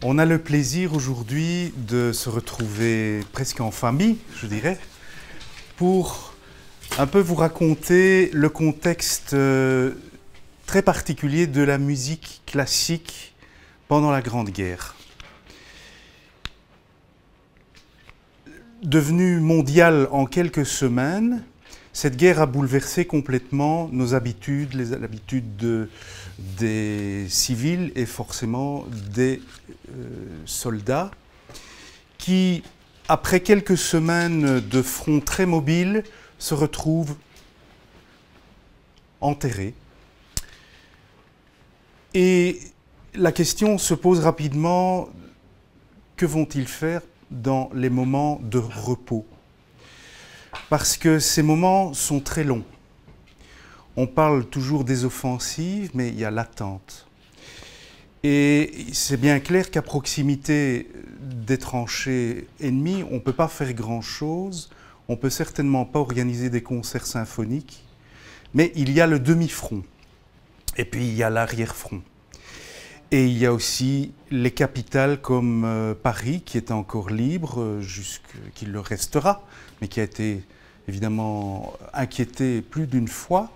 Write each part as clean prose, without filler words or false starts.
On a le plaisir aujourd'hui de se retrouver presque en famille, je dirais, pour un peu vous raconter le contexte très particulier de la musique classique pendant la Grande Guerre. Devenue mondiale en quelques semaines, cette guerre a bouleversé complètement nos habitudes, les habitudes des civils et forcément des soldats qui, après quelques semaines de front très mobile, se retrouvent enterrés. Et la question se pose rapidement, que vont-ils faire dans les moments de repos? Parce que ces moments sont très longs. On parle toujours des offensives, mais il y a l'attente. Et c'est bien clair qu'à proximité des tranchées ennemies, on ne peut pas faire grand-chose, on ne peut certainement pas organiser des concerts symphoniques, mais il y a le demi-front, et puis il y a l'arrière-front. Et il y a aussi les capitales comme Paris, qui est encore libre, qu'il le restera, mais qui a été évidemment inquiété plus d'une fois.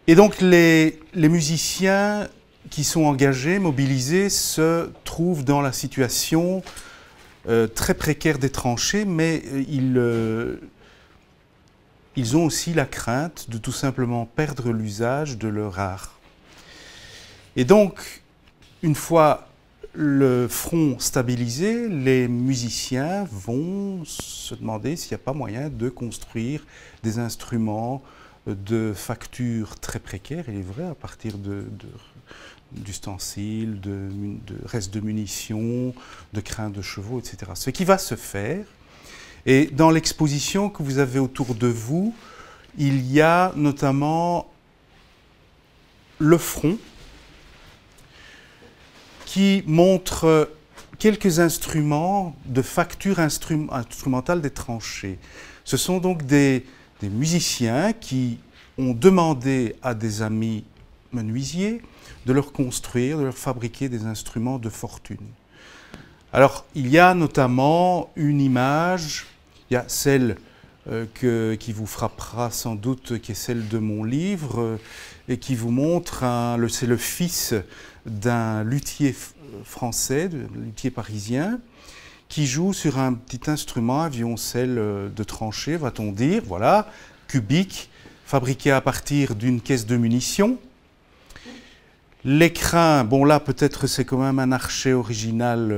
Et donc les musiciens qui sont engagés, mobilisés, se trouvent dans la situation très précaire des tranchées, mais ils ont aussi la crainte de tout simplement perdre l'usage de leur art. Et donc, une fois le front stabilisé, les musiciens vont se demander s'il n'y a pas moyen de construire des instruments de facture très précaire, il est vrai, à partir d'ustensiles, de restes de munitions, de crins de chevaux, etc. Ce qui va se faire. Et dans l'exposition que vous avez autour de vous, il y a notamment le front qui montre quelques instruments de facture instrumentale des tranchées. Ce sont donc des musiciens qui ont demandé à des amis menuisiers de leur construire, de leur fabriquer des instruments de fortune. Alors, il y a notamment une image, il y a celle qui vous frappera sans doute, qui est celle de mon livre, et qui vous montre, c'est le fils d'un luthier français, luthier parisien, qui joue sur un petit instrument, un violoncelle de tranchée, va-t-on dire, voilà, cubique, fabriqué à partir d'une caisse de munitions. Les crins, bon là peut-être c'est quand même un archet original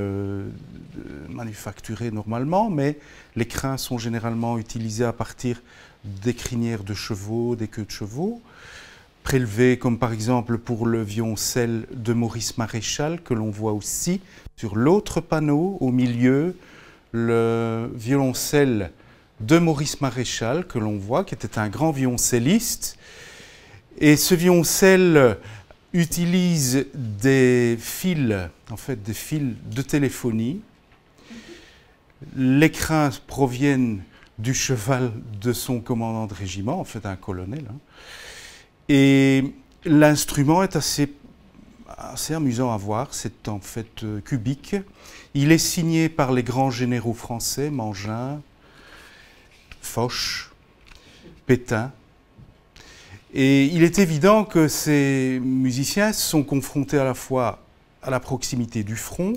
manufacturé normalement, mais les crins sont généralement utilisés à partir des crinières de chevaux, des queues de chevaux, prélevés comme par exemple pour le violoncelle de Maurice Maréchal, que l'on voit aussi sur l'autre panneau au milieu, le violoncelle de Maurice Maréchal, que l'on voit, qui était un grand violoncelliste. Et ce violoncelle utilise des fils, en fait des fils de téléphonie. Les crins proviennent du cheval de son commandant de régiment, en fait un colonel. Et l'instrument est assez amusant à voir, c'est en fait cubique. Il est signé par les grands généraux français, Mangin, Foch, Pétain. Et il est évident que ces musiciens sont confrontés à la fois à la proximité du front.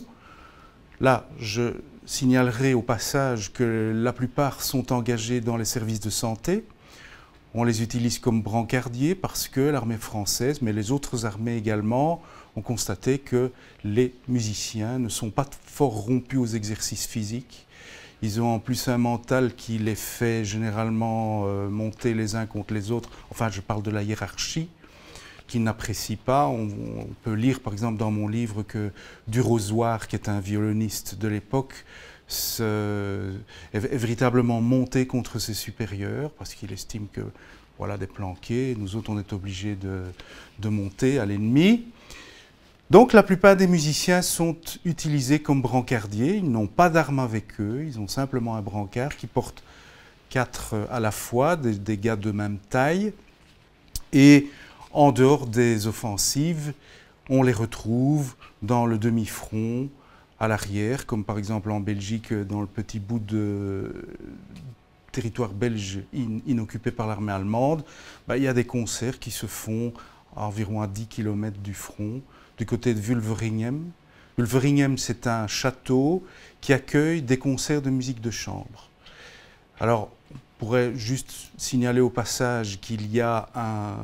Là, je signalerai au passage que la plupart sont engagés dans les services de santé. On les utilise comme brancardiers parce que l'armée française, mais les autres armées également, ont constaté que les musiciens ne sont pas fort rompus aux exercices physiques. Ils ont en plus un mental qui les fait généralement monter les uns contre les autres. Enfin, je parle de la hiérarchie, qu'ils n'apprécient pas. On peut lire, par exemple, dans mon livre que Durozoir, qui est un violoniste de l'époque, est véritablement monté contre ses supérieurs parce qu'il estime que, voilà, des planqués, nous autres, on est obligés de monter à l'ennemi. Donc la plupart des musiciens sont utilisés comme brancardiers, ils n'ont pas d'armes avec eux, ils ont simplement un brancard qui porte 4 à la fois, des gars de même taille. Et en dehors des offensives, on les retrouve dans le demi-front, à l'arrière, comme par exemple en Belgique, dans le petit bout de territoire belge inoccupé par l'armée allemande. Il y a des concerts qui se font environ à 10 km du front, du côté de Wulveringhem. Wulveringhem, c'est un château qui accueille des concerts de musique de chambre. Alors, on pourrait juste signaler au passage qu'il y a un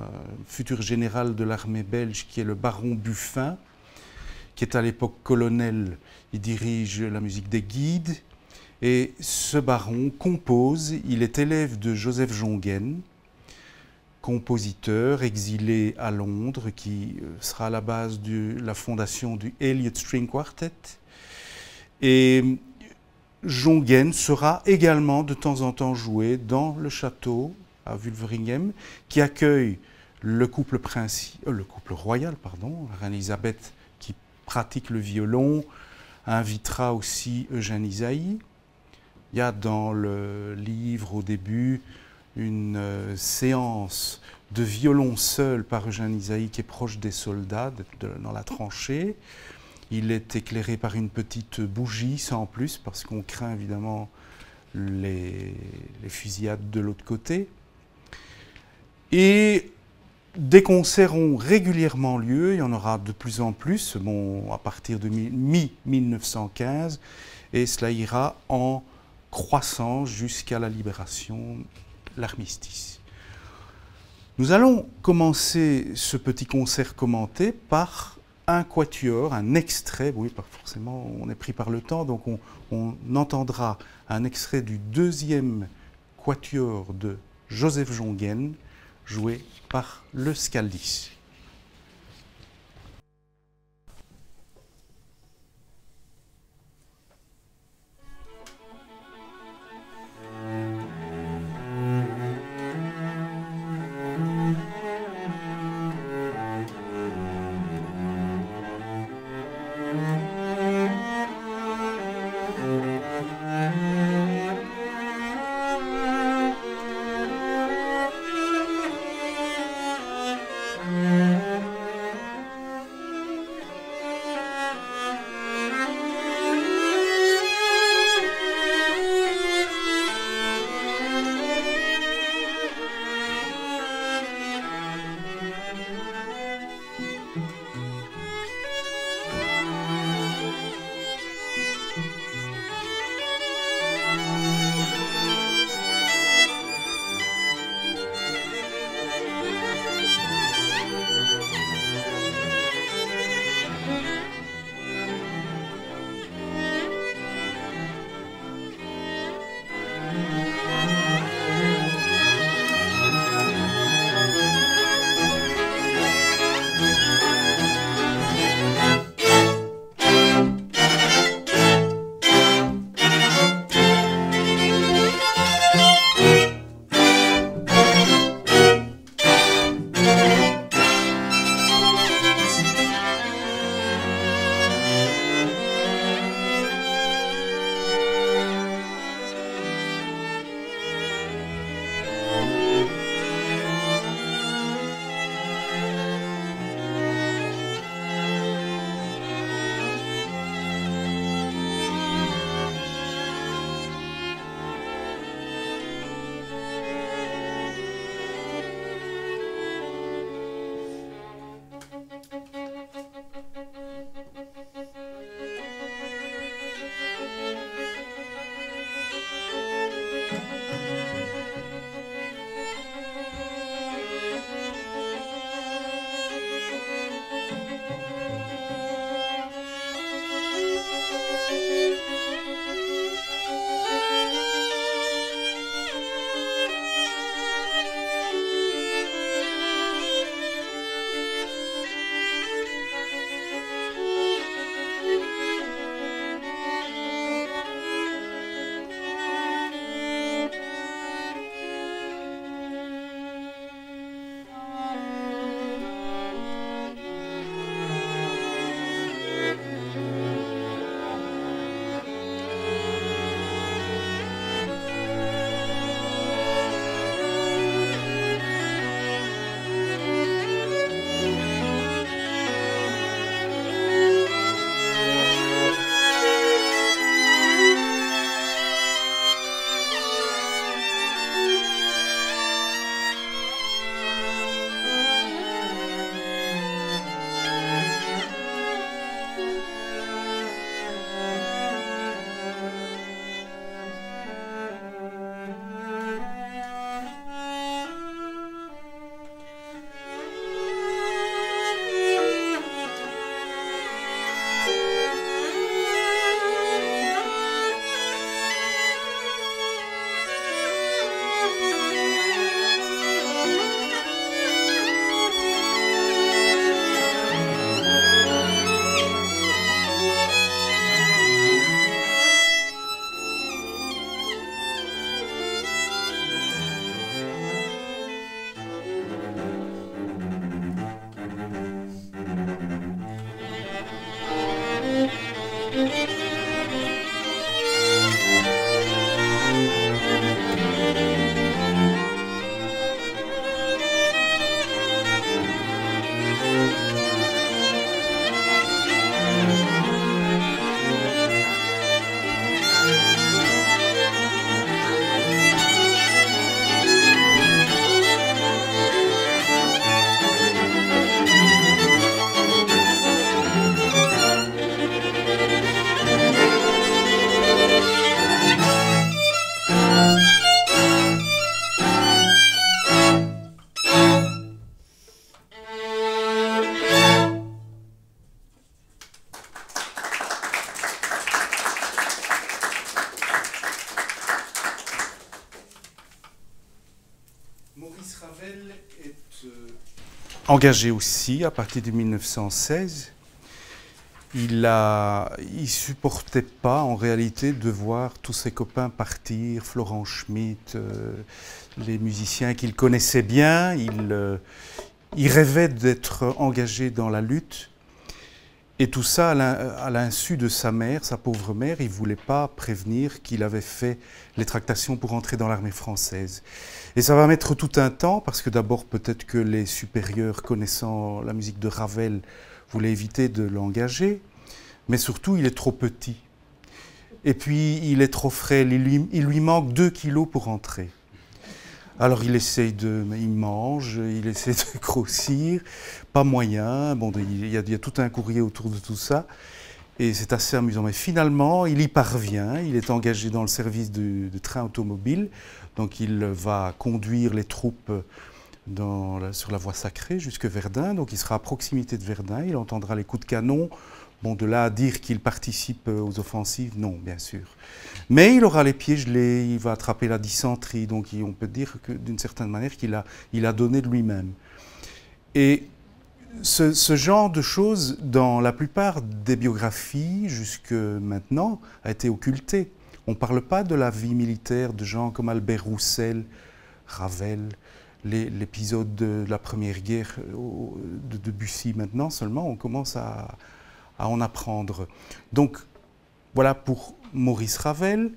futur général de l'armée belge qui est le baron Buffin, qui est à l'époque colonel. Il dirige la musique des guides. Et ce baron compose, il est élève de Joseph Jongen, compositeur exilé à Londres, qui sera à la base de la fondation du Elliott String Quartet. Et Jongen sera également de temps en temps joué dans le château à Wulveringhem, qui accueille le couple royal, la reine Elisabeth, qui pratique le violon, invitera aussi Eugène Ysaÿe. Il y a dans le livre au début une séance de violon seul par Eugène Ysaÿe qui est proche des soldats dans la tranchée. Il est éclairé par une petite bougie sans plus parce qu'on craint évidemment les fusillades de l'autre côté. Et des concerts ont régulièrement lieu, il y en aura de plus en plus, à partir de mi-1915, et cela ira en croissant jusqu'à la libération, l'armistice. Nous allons commencer ce petit concert commenté par un quatuor, un extrait, oui, forcément on est pris par le temps, donc on entendra un extrait du deuxième quatuor de Joseph Jongen, joué par le Scaldis. Mm-hmm. est engagé aussi à partir de 1916. Il supportait pas en réalité de voir tous ses copains partir, Florent Schmitt, les musiciens qu'il connaissait bien. Il rêvait d'être engagé dans la lutte. Et tout ça à l'insu de sa mère, sa pauvre mère. Il ne voulait pas prévenir qu'il avait fait les tractations pour entrer dans l'armée française. Et ça va mettre tout un temps, parce que d'abord peut-être que les supérieurs connaissant la musique de Ravel voulaient éviter de l'engager, mais surtout il est trop petit. Et puis il est trop frêle, il lui manque 2 kilos pour entrer. Alors il mange, il essaie de grossir, pas moyen, bon, il y a tout un courrier autour de tout ça, et c'est assez amusant. Mais finalement, il y parvient, il est engagé dans le service de train automobile, donc il va conduire les troupes sur la voie sacrée jusque Verdun, donc il sera à proximité de Verdun, il entendra les coups de canon. Bon, de là à dire qu'il participe aux offensives, non, bien sûr. Mais il aura les pieds gelés, il va attraper la dysenterie, donc on peut dire que d'une certaine manière qu'il a donné de lui-même. Et ce genre de choses, dans la plupart des biographies, jusque maintenant, a été occulté. On ne parle pas de la vie militaire de gens comme Albert Roussel, Ravel, l'épisode de la Première Guerre de Debussy. Maintenant seulement, on commence à en apprendre. Donc, voilà pour Maurice Ravel.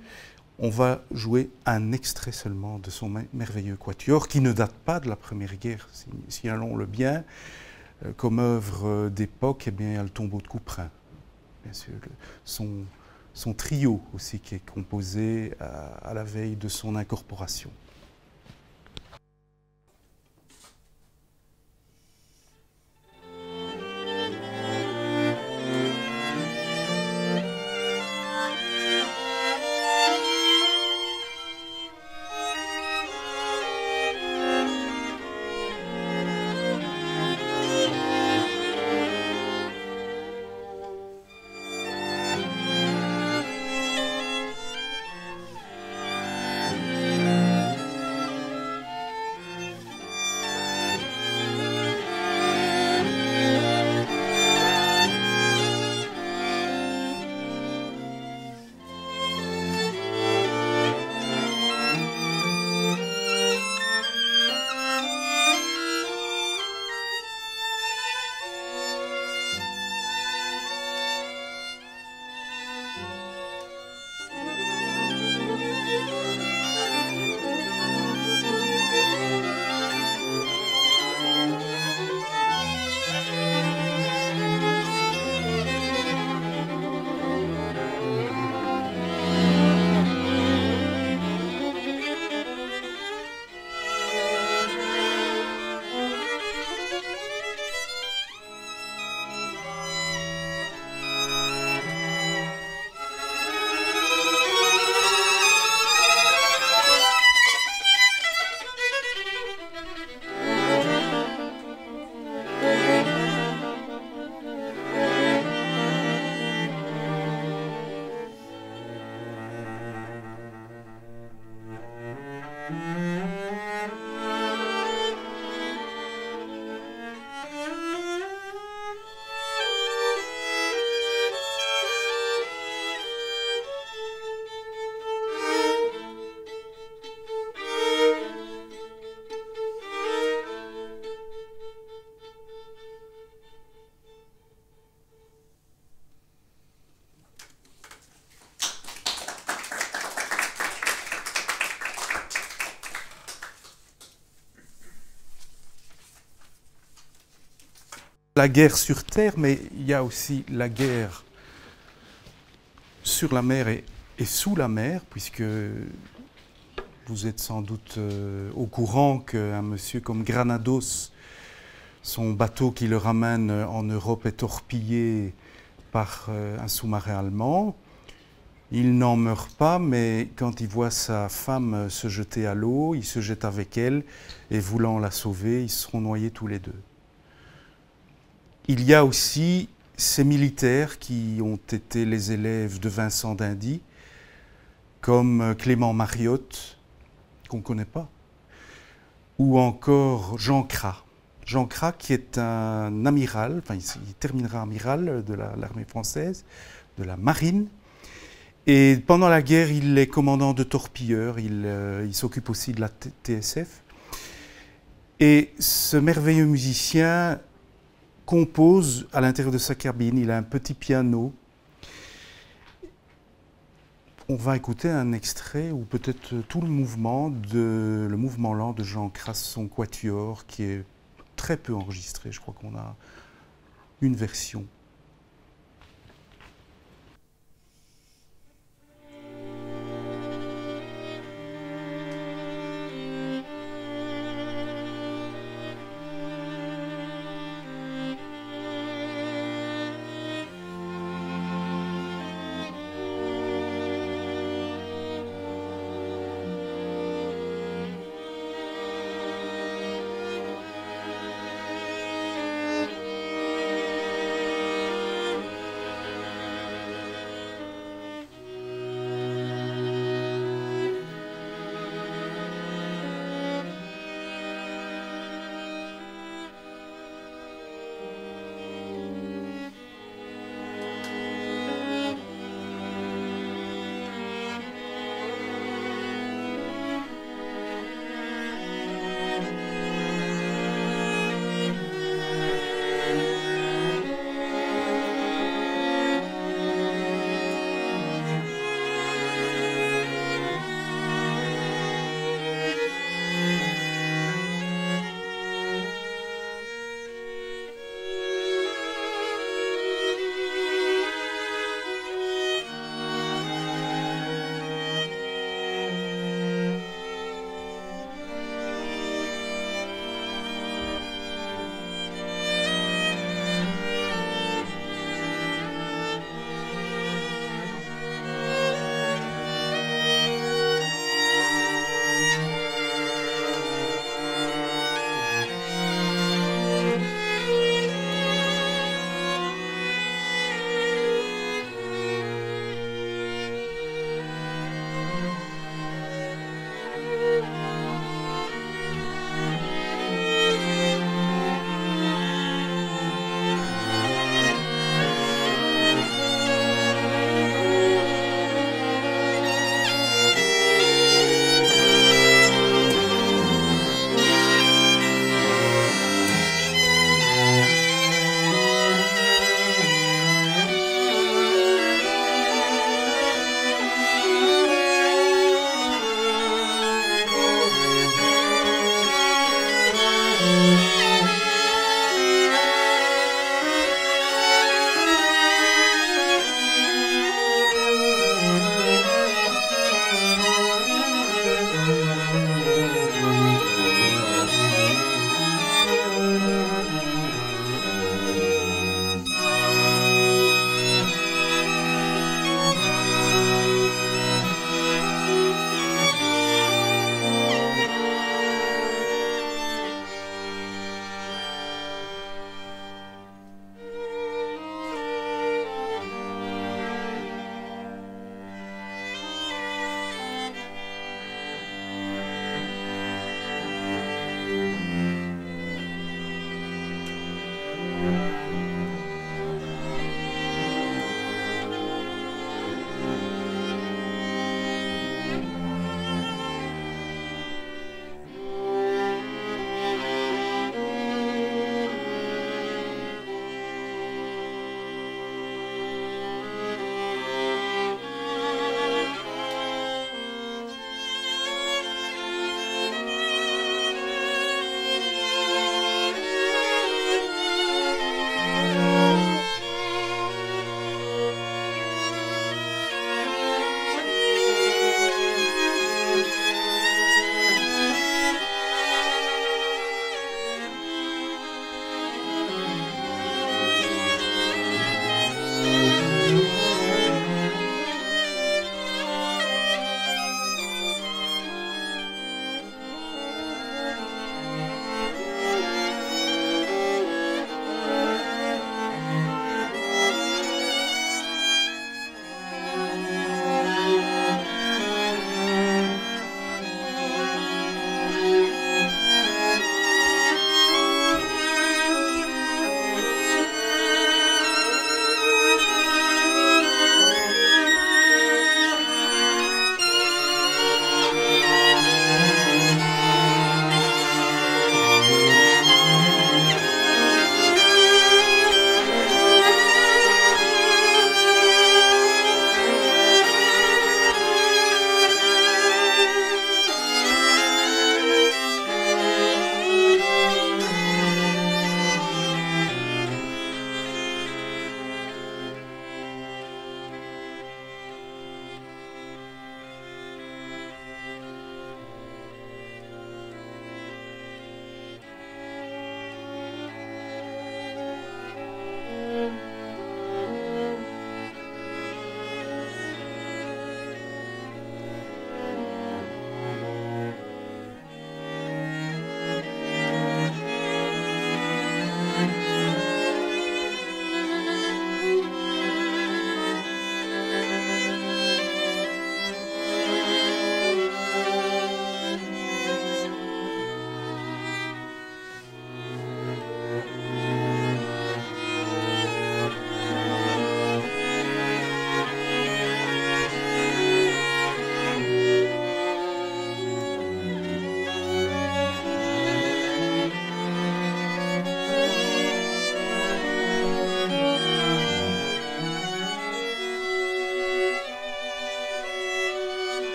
On va jouer un extrait seulement de son merveilleux quatuor, qui ne date pas de la Première Guerre, signalons-le bien. Comme œuvre d'époque, eh bien, il y a le Tombeau de Couperin, bien sûr. Son trio aussi, qui est composé à la veille de son incorporation. La guerre sur terre, mais il y a aussi la guerre sur la mer et sous la mer, puisque vous êtes sans doute au courant qu'un monsieur comme Granados, son bateau qui le ramène en Europe, est torpillé par un sous-marin allemand. Il n'en meurt pas, mais quand il voit sa femme se jeter à l'eau, il se jette avec elle, et voulant la sauver, ils seront noyés tous les deux. Il y a aussi ces militaires qui ont été les élèves de Vincent d'Indy, comme Clément Mariotte, qu'on ne connaît pas, ou encore Jean Cras. Jean Cras qui est un amiral, enfin il terminera amiral de l'armée française, de la marine. Et pendant la guerre, il est commandant de torpilleurs, il s'occupe aussi de la TSF. Et ce merveilleux musicien compose à l'intérieur de sa cabine, il a un petit piano. On va écouter un extrait ou peut-être tout le mouvement lent de Jean Cras, son quatuor, qui est très peu enregistré. Je crois qu'on a une version.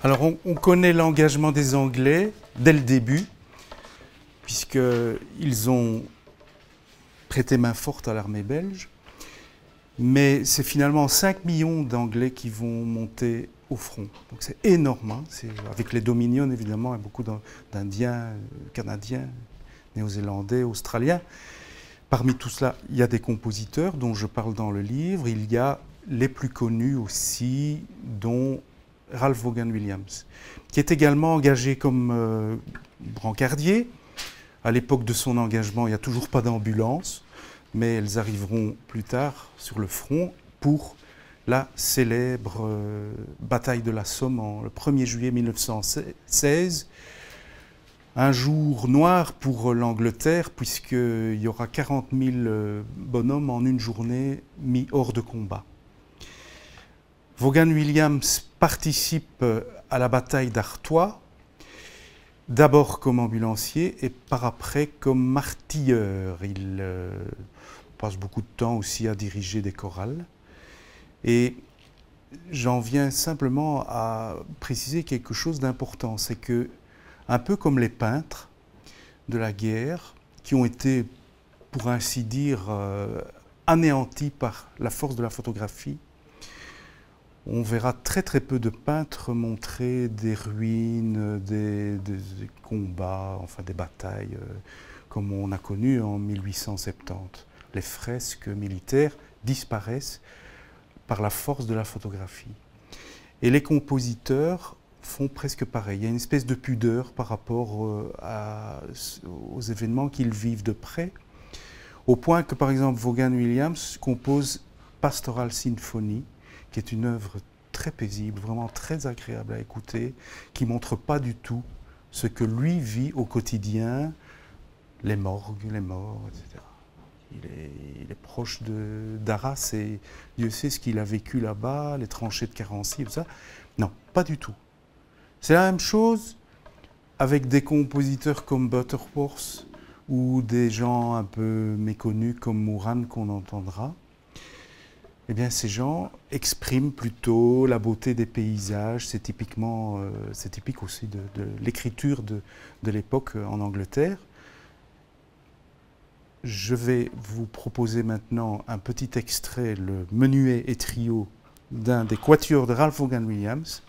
Alors on connaît l'engagement des Anglais dès le début, puisqu'ils ont prêté main forte à l'armée belge, mais c'est finalement 5 millions d'Anglais qui vont monter au front. Donc c'est énorme, hein. Avec les Dominions évidemment, il y a beaucoup d'Indiens, Canadiens, Néo-Zélandais, Australiens. Parmi tout cela, il y a des compositeurs dont je parle dans le livre, il y a les plus connus aussi, dont Ralph Vaughan Williams, qui est également engagé comme brancardier. À l'époque de son engagement, il n'y a toujours pas d'ambulance, mais elles arriveront plus tard sur le front pour la célèbre bataille de la Somme le 1er juillet 1916. Un jour noir pour l'Angleterre, puisqu'il y aura 40 000 bonhommes en une journée mis hors de combat. Vaughan Williams participe à la bataille d'Artois, d'abord comme ambulancier et par après comme artilleur. Il passe beaucoup de temps aussi à diriger des chorales. Et j'en viens simplement à préciser quelque chose d'important, c'est que, un peu comme les peintres de la guerre, qui ont été, pour ainsi dire, anéantis par la force de la photographie, on verra très très peu de peintres montrer des ruines, des combats, enfin des batailles, comme on a connu en 1870. Les fresques militaires disparaissent par la force de la photographie. Et les compositeurs font presque pareil. Il y a une espèce de pudeur par rapport aux événements qu'ils vivent de près, au point que par exemple Vaughan Williams compose Pastoral Symphony, qui est une œuvre très paisible, vraiment très agréable à écouter, qui ne montre pas du tout ce que lui vit au quotidien, les morgues, les morts, etc. Il est proche d'Arras et Dieu sait ce qu'il a vécu là-bas, les tranchées de Carency, tout ça. Non, pas du tout. C'est la même chose avec des compositeurs comme Butterworth ou des gens un peu méconnus comme Mouran qu'on entendra. Eh bien, ces gens expriment plutôt la beauté des paysages. C'est typique aussi de l'écriture de l'époque en Angleterre. Je vais vous proposer maintenant un petit extrait, le menuet et trio d'un des quatuors de Ralph Vaughan Williams.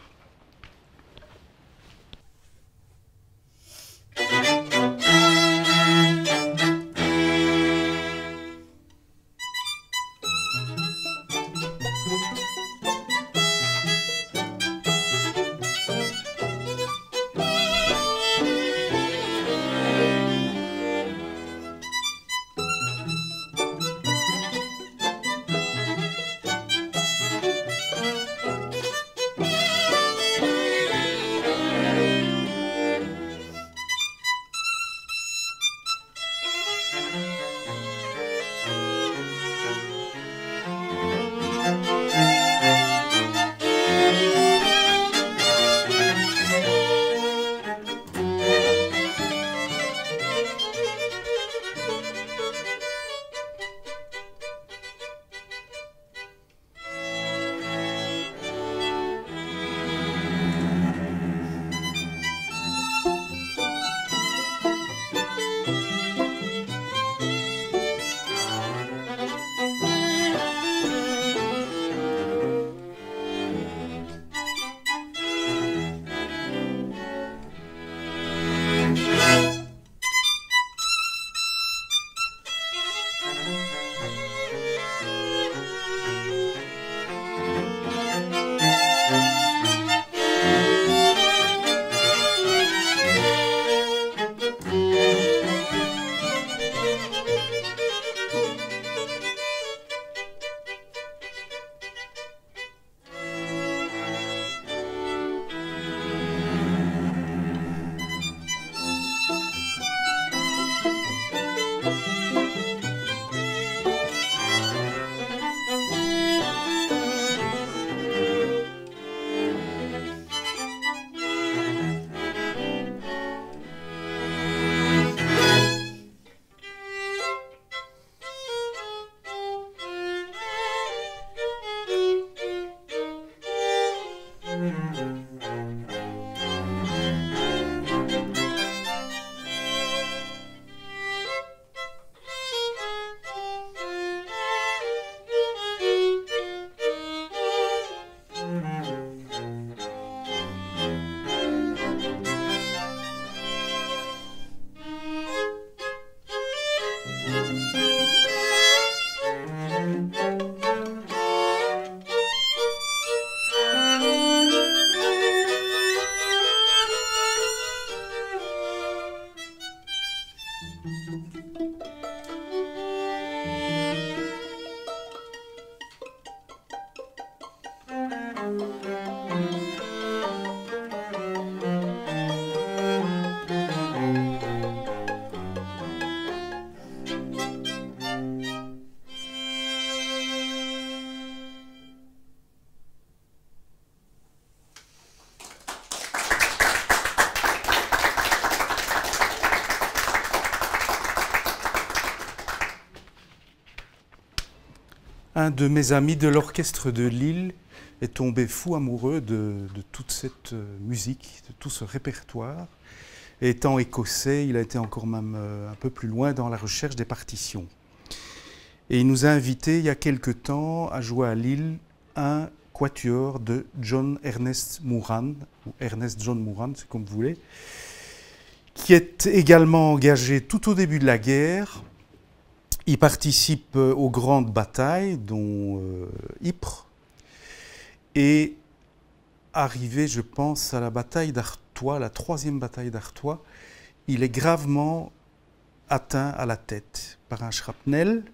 Un de mes amis de l'orchestre de Lille est tombé fou amoureux de toute cette musique, de tout ce répertoire. Et étant écossais, il a été encore même un peu plus loin dans la recherche des partitions. Et il nous a invités il y a quelque temps à jouer à Lille un quatuor de John Ernest Moran, ou Ernest John Moran, c'est comme vous voulez, qui est également engagé tout au début de la guerre. Il participe aux grandes batailles, dont Ypres, et arrivé, je pense, à la bataille d'Artois, la 3e bataille d'Artois, il est gravement atteint à la tête par un shrapnel.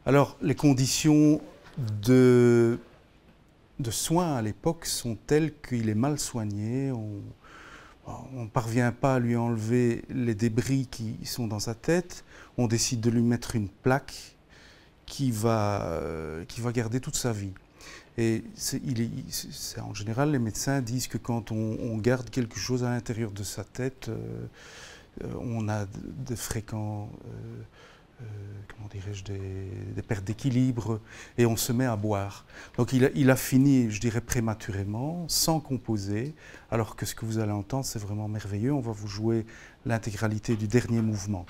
Alors, les conditions de soins à l'époque sont telles qu'il est mal soigné. On ne parvient pas à lui enlever les débris qui sont dans sa tête. On décide de lui mettre une plaque qui va garder toute sa vie. Et en général, les médecins disent que quand on garde quelque chose à l'intérieur de sa tête, on a de fréquents, comment dirais-je, des pertes d'équilibre, et on se met à boire. Donc il a fini, je dirais, prématurément, sans composer, alors que ce que vous allez entendre, c'est vraiment merveilleux. On va vous jouer l'intégralité du dernier mouvement.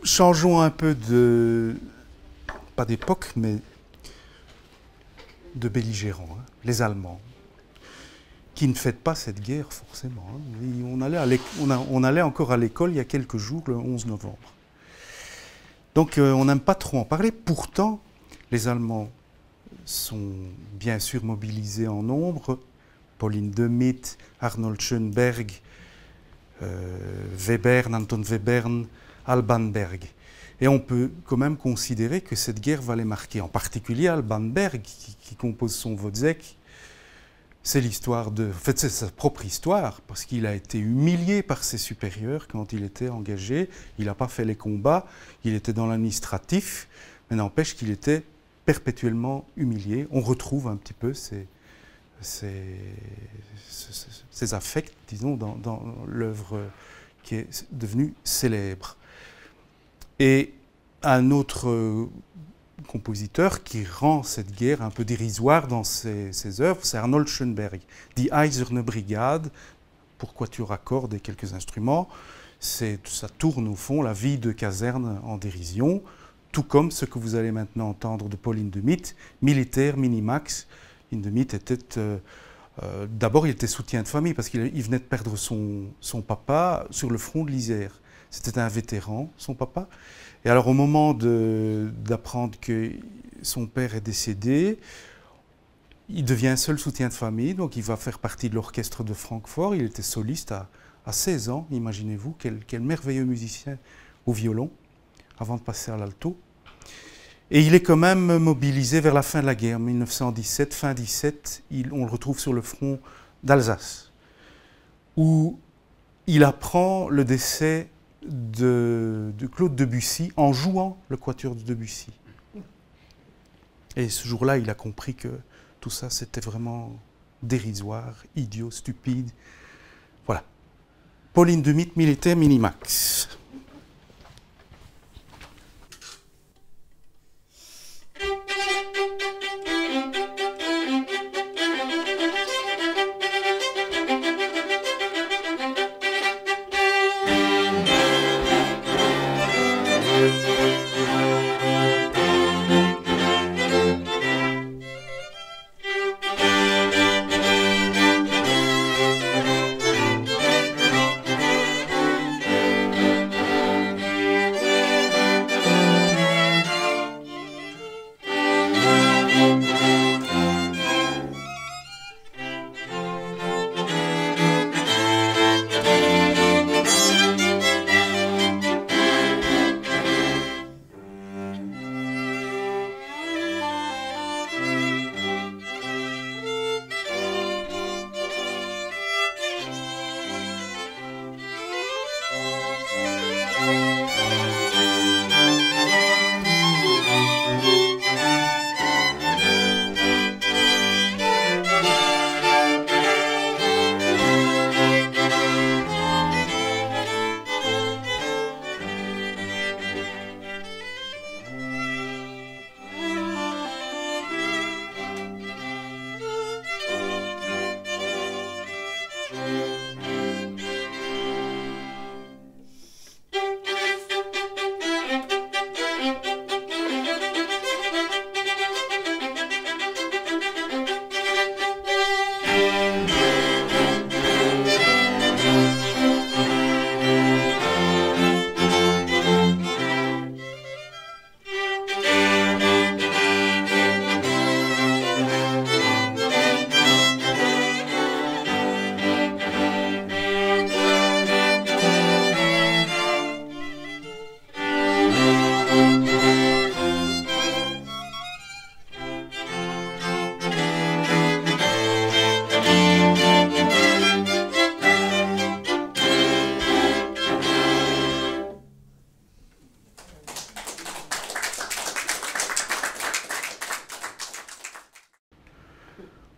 Changeons un peu de, pas d'époque, mais de belligérants, hein, les Allemands, qui ne fêtent pas cette guerre forcément. Hein. On allait encore à l'école il y a quelques jours, le 11 novembre. Donc on n'aime pas trop en parler. Pourtant, les Allemands sont bien sûr mobilisés en nombre. Pauline de Mitt, Arnold Schönberg, Webern, Anton Webern, Alban Berg. Et on peut quand même considérer que cette guerre va les marquer. En particulier Alban Berg, qui compose son Wozzeck. C'est l'histoire de... En fait, c'est sa propre histoire, parce qu'il a été humilié par ses supérieurs quand il était engagé. Il n'a pas fait les combats, il était dans l'administratif, mais n'empêche qu'il était perpétuellement humilié. On retrouve un petit peu ces affects, disons, dans l'œuvre qui est devenue célèbre. Et un autre compositeur qui rend cette guerre un peu dérisoire dans ses œuvres, c'est Arnold Schönberg. Die Eiserne Brigade, pour quatuor à cordes et quelques instruments, ça tourne au fond la vie de caserne en dérision, tout comme ce que vous allez maintenant entendre de Pauline de Mitt, militaire minimax. Pauline de Mitt était... d'abord, il était soutien de famille parce qu'il venait de perdre son papa sur le front de l'Isère. C'était un vétéran, son papa. Et alors, au moment d'apprendre que son père est décédé, il devient seul soutien de famille, donc il va faire partie de l'orchestre de Francfort. Il était soliste à 16 ans, imaginez-vous, quel merveilleux musicien au violon, avant de passer à l'alto. Et il est quand même mobilisé vers la fin de la guerre, 1917, fin 17, on le retrouve sur le front d'Alsace, où il apprend le décès de Claude Debussy en jouant le quatuor de Debussy. Et ce jour-là, il a compris que tout ça, c'était vraiment dérisoire, idiot, stupide. Voilà. Pauline de Mitt, militaire minimax.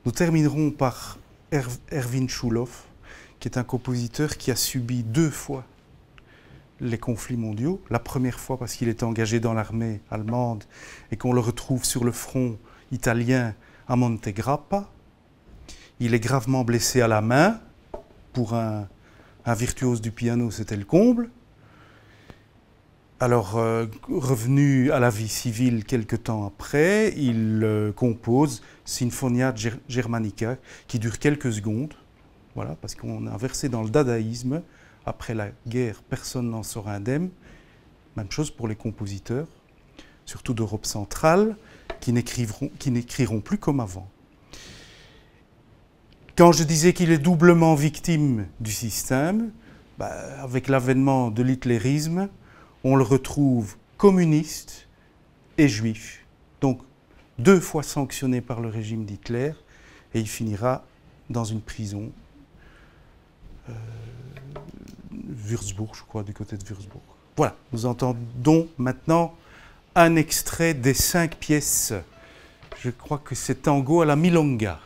Nous terminerons par Erwin Schulhoff, qui est un compositeur qui a subi 2 fois les conflits mondiaux. La première fois parce qu'il était engagé dans l'armée allemande et qu'on le retrouve sur le front italien à Montegrappa. Il est gravement blessé à la main. Pour un virtuose du piano, c'était le comble. Alors, revenu à la vie civile quelque temps après, il compose Sinfonia Germanica, qui dure quelques secondes. Voilà, parce qu'on a versé dans le dadaïsme. Après la guerre, personne n'en sort indemne. Même chose pour les compositeurs, surtout d'Europe centrale, qui n'écriront plus comme avant. Quand je disais qu'il est doublement victime du système, avec l'avènement de l'hitlérisme, on le retrouve communiste et juif. Donc 2 fois sanctionné par le régime d'Hitler, et il finira dans une prison. Würzburg, je crois, du côté de Würzburg. Voilà, nous entendons maintenant un extrait des 5 pièces. Je crois que c'est Tango à la Milonga.